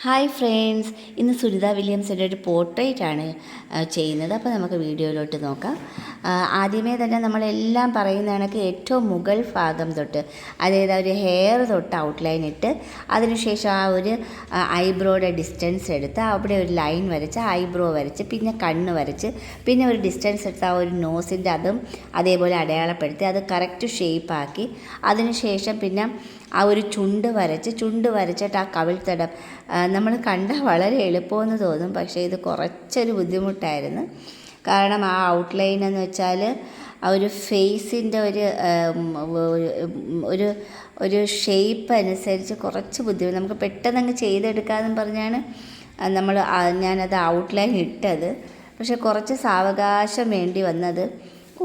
Hi friends, ഇന്ന് സുനിത വില്യംസിൻ്റെ ഒരു പോർട്രേറ്റാണ് ചെയ്യുന്നത്. അപ്പോൾ നമുക്ക് വീഡിയോയിലോട്ട് നോക്കാം. ആദ്യമേ തന്നെ നമ്മളെല്ലാം പറയുന്ന കണക്ക് ഏറ്റവും മുകൾ ഭാഗം തൊട്ട്, അതായത് ഒരു ഹെയർ തൊട്ട് ഔട്ട്ലൈൻ ഇട്ട് അതിനുശേഷം ആ ഒരു ഐബ്രോയുടെ ഡിസ്റ്റൻസ് എടുത്ത് അവിടെ ഒരു ലൈൻ വരച്ച് ഐബ്രോ വരച്ച് പിന്നെ കണ്ണ് വരച്ച് പിന്നെ ഒരു ഡിസ്റ്റൻസ് എടുത്ത് ആ ഒരു നോസിൻ്റെ അതും അതേപോലെ അടയാളപ്പെടുത്തി അത് കറക്റ്റ് ഷേപ്പാക്കി അതിനുശേഷം പിന്നെ ആ ഒരു ചുണ്ട് വരച്ചിട്ട് ആ കവിൾത്തടം നമ്മൾ കണ്ടാൽ വളരെ എളുപ്പമെന്ന് തോന്നും, പക്ഷേ ഇത് കുറച്ചൊരു ബുദ്ധിമുട്ടായിരുന്നു. കാരണം ആ ഔട്ട്ലൈൻ എന്ന് വെച്ചാൽ ആ ഒരു ഫേസിൻ്റെ ഒരു ഒരു ഷേപ്പ് അനുസരിച്ച് കുറച്ച് ബുദ്ധിമുട്ട്, നമുക്ക് പെട്ടെന്ന് അങ്ങ് ചെയ്തെടുക്കാമെന്ന് പറഞ്ഞാണ് ഞാനത് ഔട്ട്ലൈൻ ഇട്ടത്. പക്ഷേ കുറച്ച് സാവകാശം വേണ്ടി വന്നത്,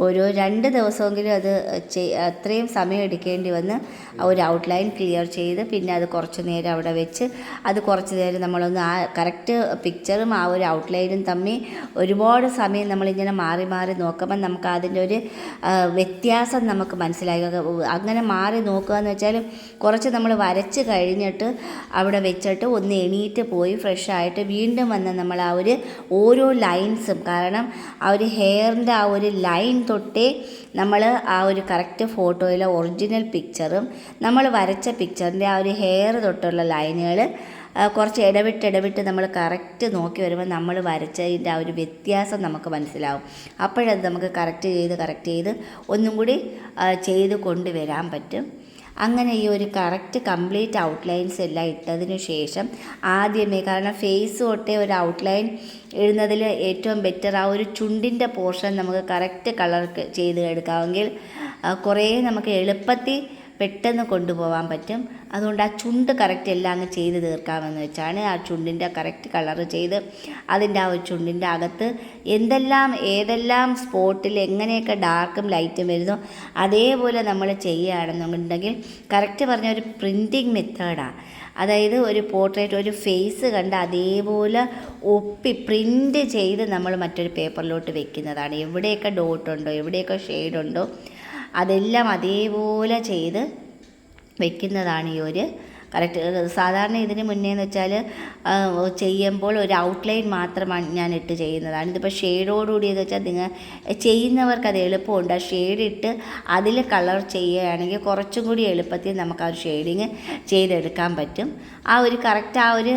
ഓരോ 2 ദിവസമെങ്കിലും അത് അത്രയും സമയം എടുക്കേണ്ടി വന്ന് ആ ഒരു ഔട്ട്ലൈൻ ക്ലിയർ ചെയ്ത് പിന്നെ അത് കുറച്ച് നേരം അവിടെ വെച്ച് അത് കുറച്ച് നേരം നമ്മളൊന്ന് ആ കറക്റ്റ് പിക്ചറും ആ ഒരു ഔട്ട്ലൈനും തമ്മിൽ ഒരുപാട് സമയം നമ്മളിങ്ങനെ മാറി മാറി നോക്കുമ്പോൾ നമുക്ക് അതിൻ്റെ ഒരു വ്യത്യാസം നമുക്ക് മനസ്സിലായി. അങ്ങനെ മാറി നോക്കുക എന്ന് വെച്ചാൽ കുറച്ച് നമ്മൾ വരച്ച് കഴിഞ്ഞിട്ട് അവിടെ വെച്ചിട്ട് ഒന്ന് എണീറ്റ് പോയി ഫ്രഷായിട്ട് വീണ്ടും വന്ന് നമ്മൾ ആ ഒരു ഓരോ ലൈൻസും, കാരണം ആ ഒരു ഹെയറിൻ്റെ ആ ഒരു ലൈൻ തൊട്ടേ നമ്മൾ ആ ഒരു കറക്റ്റ് ഫോട്ടോയിലെ ഒറിജിനൽ പിക്ചറും നമ്മൾ വരച്ച പിക്ചറിൻ്റെ ആ ഒരു ഹെയർ തൊട്ടുള്ള ലൈനുകൾ കുറച്ച് ഇടവിട്ട് നമ്മൾ കറക്റ്റ് നോക്കി വരുമ്പോൾ നമ്മൾ വരച്ചതിൻ്റെ ആ ഒരു വ്യത്യാസം നമുക്ക് മനസ്സിലാവും. അപ്പോഴത് നമുക്ക് കറക്റ്റ് ചെയ്ത് ഒന്നും കൂടി ചെയ്ത് കൊണ്ടുവരാൻ പറ്റും. അങ്ങനെ ഈ ഒരു കറക്റ്റ് കംപ്ലീറ്റ് ഔട്ട്ലൈൻസ് എല്ലാം ഇട്ടതിന് ശേഷം ആദ്യമേ, കാരണം ഫേസ് തൊട്ടേ ഒരു ഔട്ട്ലൈൻ ഇടുന്നതിൽ ഏറ്റവും ബെറ്റർ ആ ഒരു ചുണ്ടിൻ്റെ പോർഷൻ നമുക്ക് കറക്റ്റ് കളർ ചെയ്ത് എടുക്കാമെങ്കിൽ കുറേ നമുക്ക് എളുപ്പത്തിൽ പെട്ടെന്ന് കൊണ്ടുപോകാൻ പറ്റും. അതുകൊണ്ട് ആ ചുണ്ട് കറക്റ്റ് എല്ലാം അങ്ങ് ചെയ്ത് തീർക്കാമെന്ന് വെച്ചാണ് ആ ചുണ്ടിൻ്റെ കറക്റ്റ് കളർ ചെയ്ത് അതിൻ്റെ ആ ഒരു ചുണ്ടിൻ്റെ അകത്ത് ഏതെല്ലാം സ്പോട്ടിൽ എങ്ങനെയൊക്കെ ഡാർക്കും ലൈറ്റും വരുന്നോ അതേപോലെ നമ്മൾ ചെയ്യുകയാണെന്നുണ്ടെങ്കിൽ കറക്റ്റ് പറഞ്ഞ ഒരു പ്രിൻറ്റിങ് മെത്തേഡാണ്. അതായത് ഒരു പോർട്രേറ്റ്, ഒരു ഫേസ് കണ്ട് അതേപോലെ പ്രിൻ്റ് ചെയ്ത് നമ്മൾ മറ്റൊരു പേപ്പറിലോട്ട് വെക്കുന്നതാണ്. എവിടെയൊക്കെ ഡോട്ടുണ്ടോ എവിടെയൊക്കെ ഷെയ്ഡുണ്ടോ അതെല്ലാം അതേപോലെ ചെയ്ത് വെക്കുന്നതാണ് ഈ ഒരു കറക്റ്റ്. സാധാരണ ഇതിന് മുന്നേന്ന് വെച്ചാൽ ചെയ്യുമ്പോൾ ഒരു ഔട്ട്ലൈൻ മാത്രമാണ് ഞാൻ ഇട്ട് ചെയ്യുന്നതാണ്. ഇതിപ്പോൾ ഷെയ്ഡോടുകൂടിയെന്ന് വെച്ചാൽ നിങ്ങൾ ചെയ്യുന്നവർക്ക് അത് എളുപ്പമുണ്ട്. ആ ഷെയ്ഡ് ഇട്ട് അതിൽ കളർ ചെയ്യുകയാണെങ്കിൽ കുറച്ചും കൂടി എളുപ്പത്തിൽ നമുക്ക് ആ ഒരു ഷെയ്ഡിങ് ചെയ്തെടുക്കാൻ പറ്റും. ആ ഒരു കറക്റ്റ് ആ ഒരു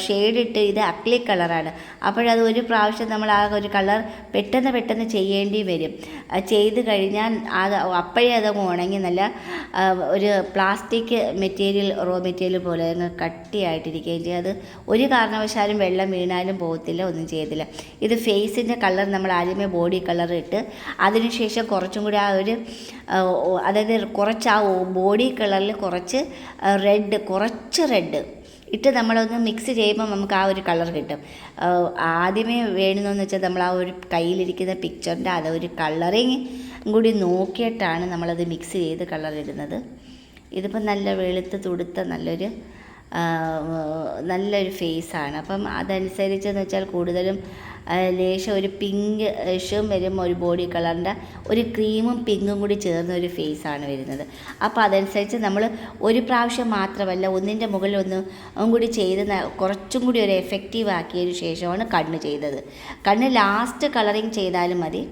ഷെയ്ഡ് ഇട്ട് ഇത് അക്ലിക് കളറാണ്. അപ്പോഴത് ഒരു പ്രാവശ്യം നമ്മൾ ആ ഒരു കളർ പെട്ടെന്ന് ചെയ്യേണ്ടി വരും. ചെയ്ത് കഴിഞ്ഞാൽ അപ്പോഴേ അത് ഉണങ്ങി നല്ല ഒരു പ്ലാസ്റ്റിക് മെറ്റീരിയൽ, റോ മെറ്റീരിയൽ പോലെ അങ്ങ് കട്ടിയായിട്ടിരിക്കുകയും ചെയ്യും. അത് ഒരു കാരണവശാലും വെള്ളം വീണാലും പോകത്തില്ല, ഒന്നും ചെയ്യത്തില്ല. ഇത് ഫേസിൻ്റെ കളർ നമ്മൾ ആദ്യമേ ബോഡി കളർ ഇട്ട് അതിനുശേഷം കുറച്ചും കൂടി ആ ഒരു അതായത് കുറച്ച് ആ ബോഡി കളറിൽ കുറച്ച് റെഡ് ഇട്ട് നമ്മളൊന്ന് മിക്സ് ചെയ്യുമ്പോൾ നമുക്ക് ആ ഒരു കളർ കിട്ടും. ആദ്യമേ വേണമെന്ന് വെച്ചാൽ നമ്മൾ ആ ഒരു കയ്യിലിരിക്കുന്ന പിക്ചറിൻ്റെ അതൊരു കളറിങ് കൂടി നോക്കിയിട്ടാണ് നമ്മളത് മിക്സ് ചെയ്ത് കളർ ഇടുന്നത്. ഇതിപ്പം നല്ല വെളുത്ത് തുടുത്ത നല്ലൊരു ഫേസാണ്. അപ്പം അതനുസരിച്ചെന്ന് വെച്ചാൽ കൂടുതലും ലേശം ഒരു പിങ്കും വരും, ഒരു ബോഡി കളറിൻ്റെ ഒരു ക്രീമും പിങ്കും കൂടി ചേർന്ന ഒരു ഫേസാണ് വരുന്നത്. അപ്പോൾ അതനുസരിച്ച് നമ്മൾ ഒരു പ്രാവശ്യം മാത്രമല്ല ഒന്നിൻ്റെ മുകളിൽ ഒന്നും കൂടി ചെയ്ത് കുറച്ചും കൂടി ഒരു എഫക്റ്റീവ് ആക്കിയതിന് ശേഷമാണ് കണ്ണ് ചെയ്തത്. കണ്ണ് ലാസ്റ്റ് കളറിങ് ചെയ്താലും മതി.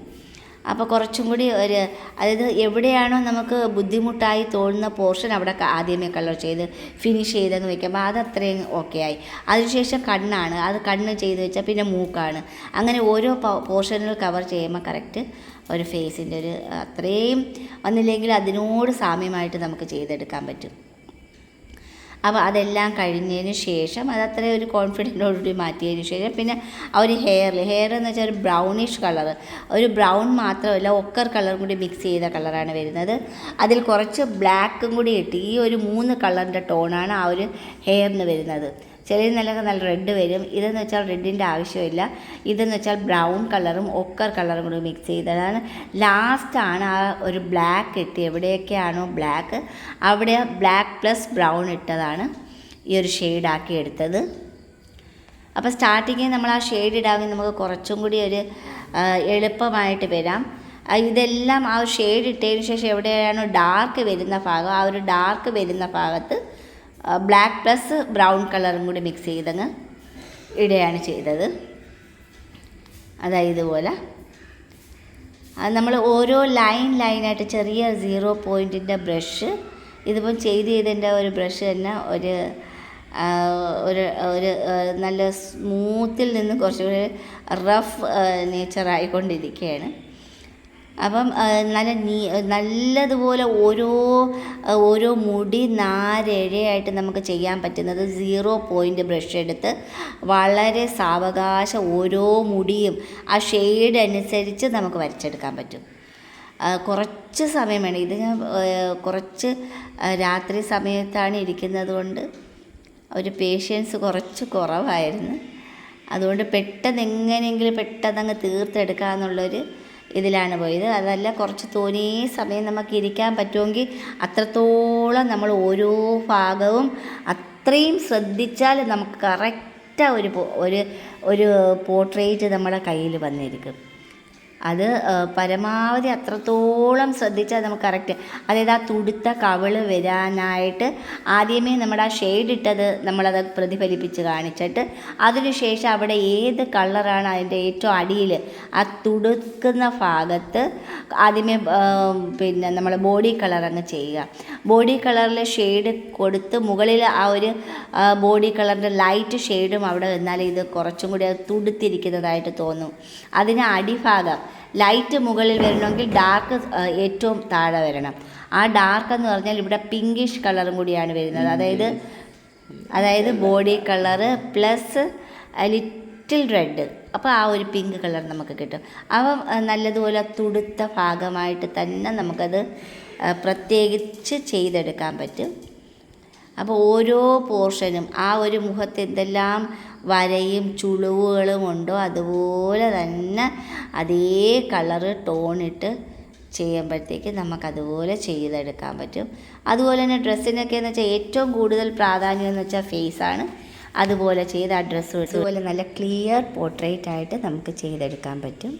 അപ്പോൾ കുറച്ചും കൂടി അതായത് എവിടെയാണോ നമുക്ക് ബുദ്ധിമുട്ടായി തോന്നുന്ന പോർഷൻ അവിടെ ആദ്യമേ കളർ ചെയ്ത് ഫിനിഷ് ചെയ്തെന്ന് വയ്ക്കുമ്പോൾ അത് അത്രയും ഓക്കെ ആയി. അതിനുശേഷം കണ്ണാണ്, അത് കണ്ണ് ചെയ്ത് വെച്ചാൽ പിന്നെ മൂക്കാണ്. അങ്ങനെ ഓരോ പോർഷനുകൾ കവർ ചെയ്യുമ്പോൾ കറക്റ്റ് ഒരു ഫേസിൻ്റെ ഒരു അത്രയും വന്നില്ലെങ്കിൽ അതിനോട് സാമ്യമായിട്ട് നമുക്ക് ചെയ്തെടുക്കാൻ പറ്റും. അപ്പോൾ അതെല്ലാം കഴിഞ്ഞതിന് ശേഷം അതത്രയും ഒരു കോൺഫിഡൻറ്റോടുകൂടി മാറ്റിയതിന് ശേഷം പിന്നെ ആ ഒരു ഹെയർ എന്ന് വെച്ചാൽ ഒരു ബ്രൗണിഷ് കളർ, ഒരു ബ്രൗൺ മാത്രമല്ല ഒക്കർ കളറും കൂടി മിക്സ് ചെയ്ത കളറാണ് വരുന്നത്. അതിൽ കുറച്ച് ബ്ലാക്കും കൂടി ഇട്ട് ഈ ഒരു 3 കളറിൻ്റെ ടോണാണ് ആ ഒരു ഹെയറിന് വരുന്നത്. ചിലത് നല്ല റെഡ് വരും. ഇതെന്ന് വെച്ചാൽ റെഡിൻ്റെ ആവശ്യമില്ല. ഇതെന്ന് വെച്ചാൽ ബ്രൗൺ കളറും ഒക്കർ കളറും കൂടി മിക്സ് ചെയ്തതാണ്. ലാസ്റ്റാണ് ആ ഒരു ബ്ലാക്ക് ഇട്ട് എവിടെയൊക്കെയാണോ ബ്ലാക്ക് അവിടെ ബ്ലാക്ക് പ്ലസ് ബ്രൗൺ ഇട്ടതാണ് ഈ ഒരു ഷെയ്ഡാക്കി എടുത്തത്. അപ്പോൾ സ്റ്റാർട്ടിങ്ങിൽ നമ്മൾ ആ ഷെയ്ഡ് ഇടാമെങ്കിൽ നമുക്ക് കുറച്ചും കൂടി ഒരു എളുപ്പമായിട്ട് വരാം. ഇതെല്ലാം ആ ഷെയ്ഡ് ഇട്ടതിന് ശേഷം എവിടെയാണോ ഡാർക്ക് വരുന്ന ഭാഗം ആ ഒരു ഡാർക്ക് വരുന്ന ഭാഗത്ത് ബ്ലാക്ക് പ്ലസ് ബ്രൗൺ കളറും കൂടി മിക്സ് ചെയ്തങ്ങ് ഇടുകയാണ് ചെയ്തത്. അതായത് ഇതുപോലെ അത് നമ്മൾ ഓരോ ലൈനായിട്ട് ചെറിയ 0 പോയിൻറ്റിൻ്റെ ബ്രഷ്, ഇതിപ്പം ചെയ്തതിൻ്റെ ഒരു ബ്രഷ് തന്നെ ഒരു ഒരു നല്ല സ്മൂത്തിൽ നിന്ന് കുറച്ചുകൂടി റഫ് നേച്ചറായിക്കൊണ്ടിരിക്കുകയാണ്. അപ്പം നല്ലതുപോലെ ഓരോ മുടി നാരിഴയായിട്ട് നമുക്ക് ചെയ്യാൻ പറ്റുന്നത് 0 പോയിൻ്റ് ബ്രഷ് എടുത്ത് വളരെ സാവകാശം ഓരോ മുടിയും ആ ഷെയ്ഡ് അനുസരിച്ച് നമുക്ക് വരച്ചെടുക്കാൻ പറ്റും. കുറച്ച് സമയം വേണം. ഇത് ഞാൻ കുറച്ച് രാത്രി സമയത്താണ് ഇരിക്കുന്നത് കൊണ്ട് ഒരു പേഷ്യൻസ് കുറച്ച് കുറവായിരുന്നു. അതുകൊണ്ട് പെട്ടെന്ന് അങ്ങ് തീർത്തെടുക്കാമെന്നുള്ളൊരു ഇതിലാണ് പോയത്. അതല്ല, കുറച്ച് തോനേ സമയം നമുക്ക് ഇരിക്കാൻ പറ്റുമെങ്കിൽ അത്രത്തോളം നമ്മൾ ഓരോ ഭാഗവും അത്രയും ശ്രദ്ധിച്ചാൽ നമുക്ക് കറക്റ്റ് ഒരു പോർട്രേറ്റ് നമ്മുടെ കയ്യിൽ വന്നിരിക്കും. അത് പരമാവധി അത്രത്തോളം ശ്രദ്ധിച്ചാൽ നമുക്ക് കറക്റ്റ്, അതായത് ആ തുടുത്ത കവിള് വരാനായിട്ട് ആദ്യമേ നമ്മുടെ ആ ഷെയ്ഡ് ഇട്ടത് നമ്മളത് പ്രതിഫലിപ്പിച്ച് കാണിച്ചിട്ട് അതിനുശേഷം അവിടെ ഏത് കളറാണ് അതിൻ്റെ ഏറ്റവും അടിയിൽ ആ തുടുക്കുന്ന ഭാഗത്ത് ആദ്യമേ പിന്നെ നമ്മൾ ബോഡി കളർ അങ്ങ് ചെയ്യുക. ബോഡി കളറിൽ ഷെയ്ഡ് കൊടുത്ത് മുകളിൽ ആ ഒരു ബോഡി കളറിൻ്റെ ലൈറ്റ് ഷെയ്ഡും അവിടെ വന്നാൽ ഇത് കുറച്ചും കൂടി അത് തുടുത്തിരിക്കുന്നതായിട്ട് തോന്നും. അതിന് അടിഭാഗം ലൈറ്റ് മുകളിൽ വരണമെങ്കിൽ ഡാർക്ക് ഏറ്റവും താഴെ വരണം. ആ ഡാർക്ക് എന്ന് പറഞ്ഞാൽ ഇവിടെ പിങ്കിഷ് കളറും കൂടിയാണ് വരുന്നത്. അതായത് body colour plus little red, അപ്പോൾ ആ ഒരു പിങ്ക് കളർ നമുക്ക് കിട്ടും. അപ്പം നല്ലതുപോലെ തുടുത്ത ഭാഗമായിട്ട് തന്നെ നമുക്കത് പ്രത്യേകിച്ച് ചെയ്തെടുക്കാൻ പറ്റും. അപ്പോൾ ഓരോ പോർഷനും ആ ഒരു മുഖത്ത് എന്തെല്ലാം വരയും ചുളിവുകളും ഉണ്ടോ അതുപോലെ തന്നെ അതേ കളറ് ടോണിട്ട് ചെയ്യുമ്പോഴത്തേക്ക് നമുക്കതുപോലെ ചെയ്തെടുക്കാൻ പറ്റും. അതുപോലെ തന്നെ ഡ്രസ്സിനൊക്കെ എന്ന് വെച്ചാൽ ഏറ്റവും കൂടുതൽ പ്രാധാന്യം എന്ന് വെച്ചാൽ ഫേസാണ്. അതുപോലെ ചെയ്ത് ആ ഡ്രസ്സ് അതുപോലെ നല്ല ക്ലിയർ പോർട്രേറ്റ് ആയിട്ട് നമുക്ക് ചെയ്തെടുക്കാൻ പറ്റും.